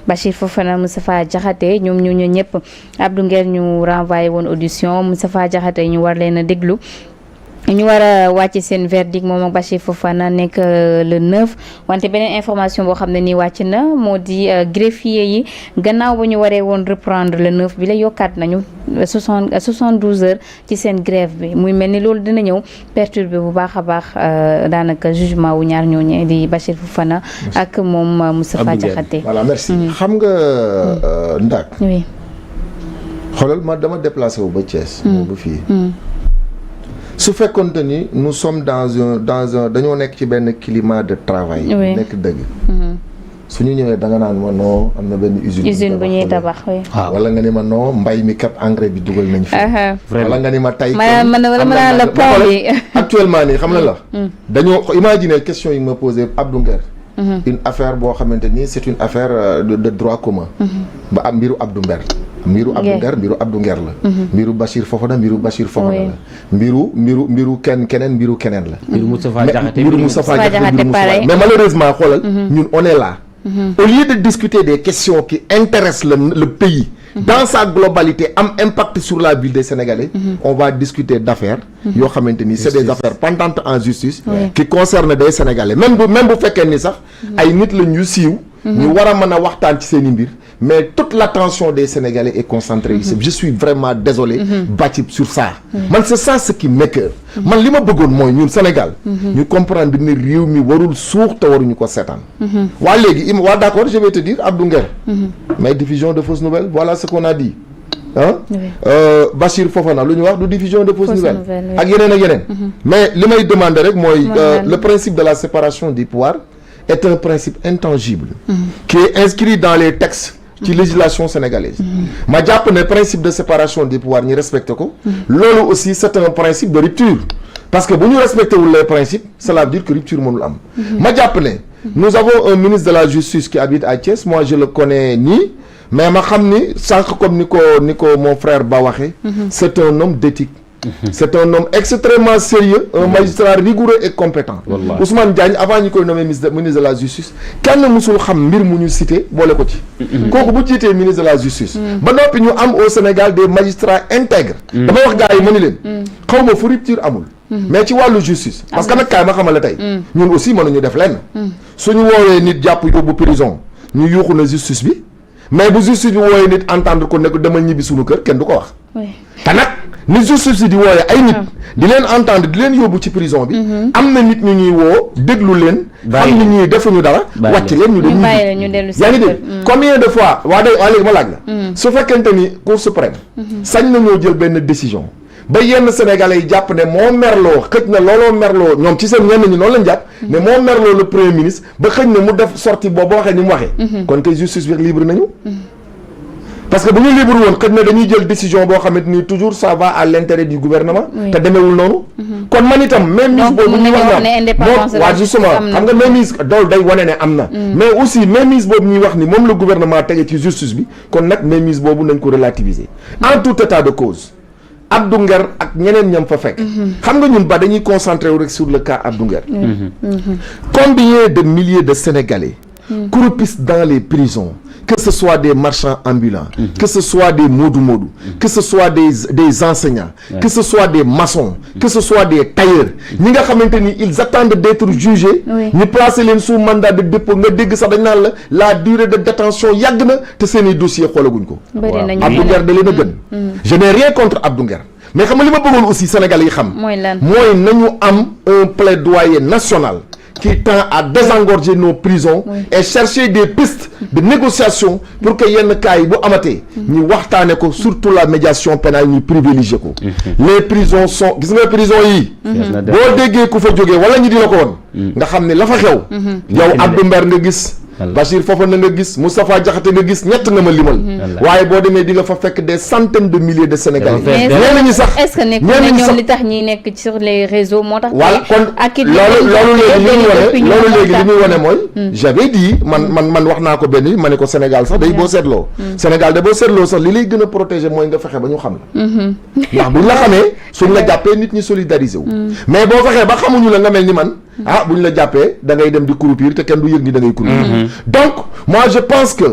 Bachir Fofana Moustapha Diakhaté ñoom ñu ñëpp Abdou Nguer ñu renvoyé woon audition Moustapha Diakhaté ñu war leen a déglu ñu war a wàcc seen verdict moom ak Bachir Fofana nekk le 9 wante beneen information boo xam ne nii wàcc na moo di greffier yi gannaaw ba ñu waree woon reprendre le 9 bi la yokkaat nañu 72 heures ci seen grève bi muy mel ni loolu dina ñëw perturber bu baax a baax daanaka jugement wu ñaar ñooñu di Bachir Fofana ak moom Moustapha Diakhaté. voilà merci. xam nga Ndak. oui. xoolal ma dama déplacé wu ba Thiès. ba fii. su fekkoonte ni nous sommes dans un dañoo nekk ci benn climat de travail. nekk dëgg. su ñu ñëwee da nga naan ma non am na benn usine bu ñuy tabax wala nga ni ma non mbay mi kat engrais bi dugal nañ fi. wala nga ni ma tey. la pont bi actuellement nii xam na la. dañoo imaginer question yi ma posé Abdou Nguer. une affaire boo xamante ni c'est une affaire de droit commun. ba am mbiru Abdou Nguer. mbiru Abdou Nguer la. mbiru Bachir Fofana la. mbiru keneen mbiru keneen la. mbiru Moustapha Diakhaté mais malheureusement xoolal. ñun on est là. au lieu de discuter des questions qui intéressent le pays. dans sa globalité am impact sur la vie des Sénégalais. on va discuter d'affaires. yoo xamante ni c'est des affaires pendantes en justice. qui concernent des Sénégalais même bu fekkee ni sax. ay nit la ñu siiw. ñu war a mën a waxtaan ci seen i mbir. mais toute l'attention des Sénégalais est concentrée ici. Je suis vraiment désolé. Bachir sur ça. man c'est ça ce qui m'écoeure. man li ma bëggoon mooy ñun Sénégal. ñu comprendre ni réew mi warul suux te waruñu ko seetaan. waa léegi d'accord je vais te dire Abdou Nguer. mais diffusion de fausses nouvelles voilà ce qu'on a dit. Bachir Fofana lu ñu wax du diffusion de fausses nouvelles. ak yeneen. mais li may demander rek mooy le principe de la séparation des pouvoirs est un principe intangible. qui est inscrit dans les textes. ci législation sénégalaise. ma jàpp ne principe de séparation des pouvoirs ñi respecté ko. loolu aussi c'est un principe de rupture. parce que bu ñu respecté wul les principes cela veut dire que rupture mënul am. ma jàpp ne nous avons un ministre de la justice qui habite à Thiès moi je le connais nii mais ma xam ni sànq comme ni ko mon frère Ba waxee. c'est un homme d'éthique. C'est un homme extrêmement sérieux, un magistrat rigoureux et compétent. Ousmane Diagne avant ñu koy nommer ministre de la justice kenn musul xam mbir mu ñu cité boole ko ci. kooku bu jiitee ministre de la justice. ba noppi ñu am au Sénégal des magistrats intègres. dama wax gars yi ma ni leen. xaw ma fu rupture amul. mais ci wàllu justice. parce que nag kaay ma xamal la tey. ñun aussi mënuñu def lenn. suñu woowee nit jàpp yóbbu prison ñu yuuxu na justice bi mais bu justice bi woowee nit entendre ko ne ko demal ñibbi suñu kër kenn du ko wax. te nag ni justice bi di wooyee ay nit di leen entendre di leen yóbbu ci prison bi am na nit ñu ñuy woo déglu leen xam ni ñuy defuñu dara wàcc leen ñu dem yaa ngi dégg combien de fois waa léegi ma laaj la su fekkente ni Cour suprême sañ nañoo jël benn décision ba yenn Sénégalais yi jàpp ne moo merloo xëj na looloo merloo ñoom ci seen ñenn ñi noonu lañ jàpp ne moo merloo le premier ministre ba xëj na mu def sortie boobu waxee ni mu waxee kon tey justice bi libre nañu parce que bu ñu libre woon xëy na dañuy jël décision boo xamante ni toujours ça va à l'intérêt du gouvernement te demeewul noonu kon man itam mainmise boobu ñuy wax na waa justement xam nga mainmise doolu day wane ne am na mais aussi mainmise boobu ñuy wax ni moom le gouvernement tege ci justice bi kon nag mainmise boobu nañ ko relativiser en tout état de cause Abdou Nguer ak ñeneen ñam fa fekk xam nga ñun ba dañuy concentré wu rek sur le cas Abdou Nguer combien de milliers de Sénégalais croupissent dans les prisons que ce soit des marchands ambulants que ce soit des modou-modou que ce soit des enseignants que ce soit des maçons que ce soit des tailleurs ñi nga xamante ni ils attendent d'être jugés ñu placer leen sous mandat de dépôt nga dégg sax dañ naan la durée de détention yàgg na te seeni dossier xoolaguñ ko Abdou Nguer da leen a gën je n'ai rien contre Abdou Nguer mais xam nga li ma bëggoon aussi Sénégalais yi xam mooy nañu am un plaidoyer national qui tend à désengorger nos prisons et chercher des pistes de négociation pour que yenn cas yi bu amatee ñu waxtaane ko surtout la médiation pénale ñu privilégier ko les prisons sont gis nga prison yi boo déggee ku fa jógee wala ñi di la ko woon nga xam ne la fa xew yow Abdou Nguer nga gis Bachir Fofana nga gis Moustapha Diakhaté nga gis ñett nga ma limal waaye boo demee di nga fa fekk des centaines de milliers de Sénégalais ñenn ñi sax est-ce que nekk ñoom li tax ñi nekk sur les réseaux moo tax voilà kon loolu léegi li muy wane mooy j'avais dit man wax naa ko benn ma ne ko Sénégal sax day boo seetloo Sénégal da boo seetloo sax li lay gën a protéger mooy nga fexe ba ñu xam la ndax buñ la xamee suñ la jàppee nit ñi solidariser wu mais boo fexee ba xamuñu la nga mel ni man buñ la jàppee da ngay dem di croupir te kenn du yëg ni da ngay croupir donc moi je pense que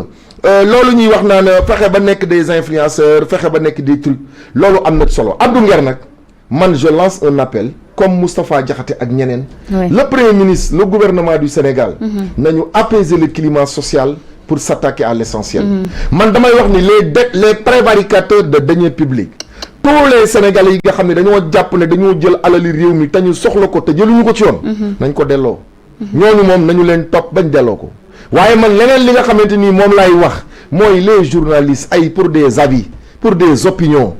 loolu ñuy wax naan fexe ba nekk des influenceurs fexe ba nekk des trucs loolu am na solo Abdou Nguer nag man je lance un appel comme Moustapha Diakhaté ak ñeneen le premier ministre le gouvernement du Sénégal nañu apaiser le climat social pour s'attaquer à l'essentiel man damay wax ni les prévaricateurs de deniers publics tous les Sénégalais yi nga xam ne dañoo jàpp ne dañoo jël alali réew mi te ñu soxla ko te jëluñu ko ci yoon nañ ko delloo ñooñu moom nañu leen topp bañ delloo ko waaye man leneen li nga xamante ni moom laay wax mooy les journalistes ay pour des avis pour des opinions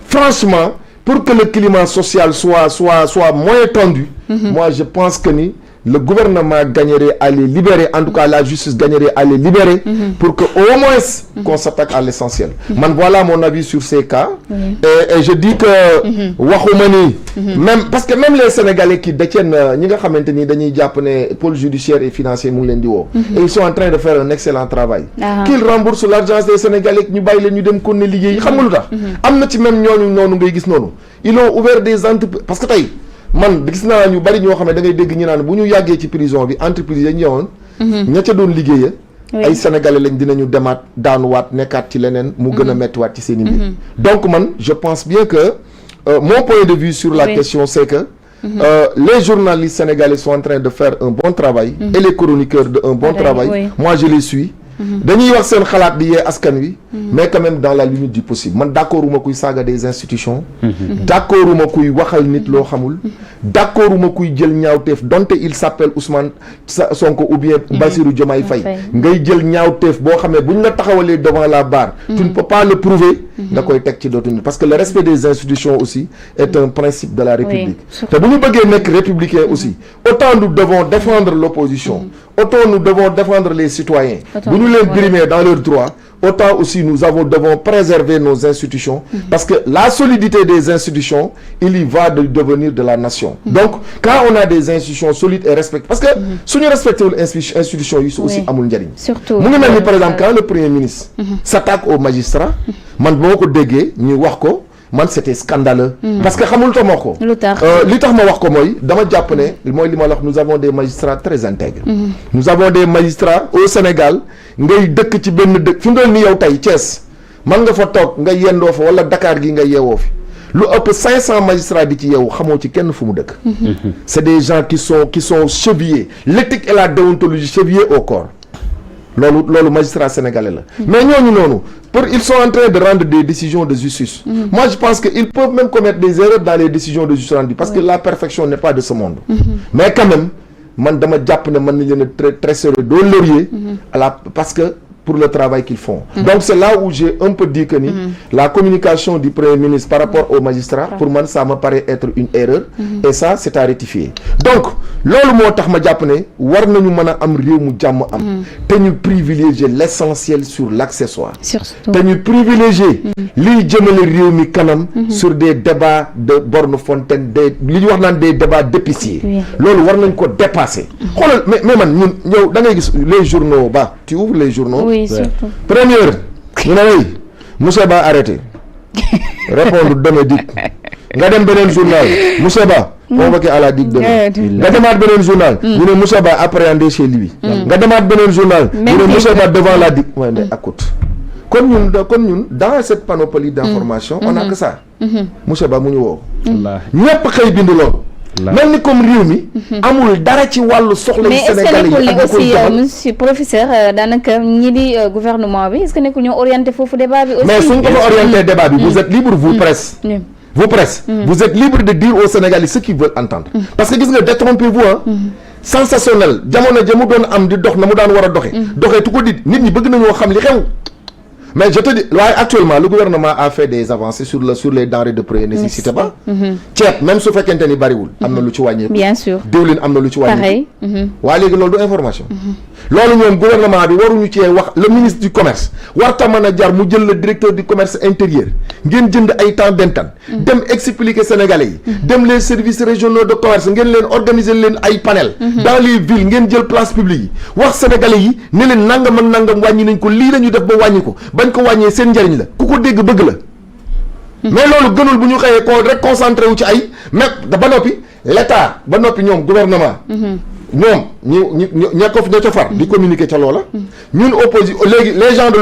franchement pour que le climat social soit moins tendu moi je pense que ni le gouvernement gagnerait à les libérer en tout cas la justice gagnerait à les libérer pour que au moins qu'on s'attaque à l'essentiel man voilà mon avis sur ces cas et je dis que waxuma ni même parce que même les Sénégalais qui détiennent ñi nga xamante ni dañuy jàpp ne pôle judiciaire et financier mu ngi leen di woo et ils sont en train de faire un excellent travail qu'ils remboursent l'argent des Sénégalais ñu bàyyi leen ñu dem kon ne liggéey xam nga lu tax am na ci même ñooñu noonu ngay gis noonu ils ont ouvert des entreprises parce que tey man gis naa ñu bari ñoo xam ne da ngay dégg ñu naan bu ñu yàggee ci prison bi entreprise yi ñëwoon ña ca doon liggéeya ay sénégalais lañ dinañu demaat daanuwaat nekkaat ci leneen mu gën a mettiwaat ci seen i mbir donc man je pense bien que mon point de vue sur la question c'est que les journalistes sénégalais sont en train de faire un bon travail et les chroniqueurs de un bon travail moi je les suis dañuy wax seen xalaat di yee askan wi mais quand même dans la limite du possible man d'accord uma kuy saaga des institutions d'accord uma kuy waxal nit loo xamul d'accord uma kuy jël ñaawteef donte il s'appelle Ousmane Sonko ou bien Bassirou Diomaye Faye ngay jël ñaawteef boo xam ne bu ñu la taxawalee devant la barre tu ne peux pas le prouver nga koy teg ci dootu nit parce que le respect des institutions aussi est un principe de la République te bu ñu bëggee nekk républicain aussi autant nous devons défendre l'opposition autant nous devons défendre les citoyens bu ñu leen brimer dans leurs droits autant aussi nous devons préserver nos institutions parce que la solidité des institutions il y va de devenir de la nation donc quand on a des institutions solides et respectées parce que suñu respecté wul institutions yi su aussi amul njëriñ mu ngi mel ni par exemple quand le premier ministre s'attaque aux magistrats man boo ko déggee ñu wax ko man c'était scandaleux parce que xamul tax ma ko li tax ma wax ko mooy dama jàpp ne mooy li ma la wax nous avons des magistrats très intègres nous avons des magistrats au Sénégal ngay dëkk ci benn dëkk fi mu doon ni yow tey Thiès man nga fa toog nga yendoo fa wala Dakar gi nga yeewoo fi lu ëpp 500 magistrats di ci yeewu xamoo ci kenn fu mu dëkk c'est des gens qui sont chevillés l'éthique et la déontologie chevillés au corps loolu magistrat sénégalais la mais ñooñu noonu ils sont en train de rendre des décisions de justice moi je pense que ils peuvent même commettre des erreurs dans les décisions de justice rendues parce que la perfection n'est pas de ce monde mais quand même man dama jàpp ne mën nañ leen a tresser doo laurier parce que pour le travail qu'ils font donc c'est là où j'ai un peu dit que ni la communication du premier ministre par rapport aux magistrats pour man ça me paraît être une erreur et ça c'est à rectifier donc loolu moo tax ma jàpp ne war nañu mën a am réew mu jàmm am te ñu privilégier l'essentiel sur l'accessoire te ñu privilégier liy jëmale réew mi kanam sur des débats de borne fontaine li ñu wax naan des débats d'épicier loolu war nañ ko dépasser xoolal mais man ñun yow da ngay gis les journaux tu ouvres les journaux oui surtout première ñu ne oui monsieur Ba arrêté répondre demain dit nga dem beneen journal monsieur Ba convoqué à la DIC demain nga demaat beneen journal ñu ne monsieur Ba appréhendé chez lui nga demaat beneen journal ñu ne monsieur Ba devant la DIC waaye mais écoute kon ñun dans cette panoplie d'information on a que ça monsieur Ba mu ñu woo ñëpp xëy bind loolu mel ni comme réew mi amul dara ci wàllu soxla yu Sénégalais yi mais est-ce que nekkul aussi monsieur professeur daanaka ñi di gouvernement bi est-ce que nekkul ñoo orienté foofu débat bi aussi mais suñ ko fa orienté débat bi vous êtes libre vous presse vous êtes libre de dire aux Sénégalais ce qu'ils veulent entendre parce que gis nga détrompez-vous sensationnel jamono ja mu doon am di dox na mu daan war a doxee tu ko dit nit ñi bëgg nañoo xam li xew mais je te dis waaye actuellement le gouvernement a fait des avancées sur les denrées de première nécessité ba ceeb même su fekkente ni bariwul am na lu ci wàññeeku bien sûr diwlin am na lu ci wàññeeku waaye léegi loolu du information loolu ñoom gouvernement bi waruñu cee wax le ministre du commerce warta mën a jar mu jël le directeur du commerce intérieur ngeen jënd ay temps d'antenne dem expliquer Sénégalais yi dem les services régionaux de commerce ngeen leen organiser leen ay panel dans les villes ngeen jël place publique yi wax Sénégalais yi ne leen nangam ak nangam wàññi nañ ko lii la ñu def ba wàññi ko bañ ko wàññee seen njariñ la ku ko dégg bëgg la mais loolu gënul bu ñu xëyee ko rek concentré wu ci ay mais ba noppi l'état ba noppi ñoom gouvernement ñoom ña ko far di communiquer ca loola ñun opposition léegi les gens de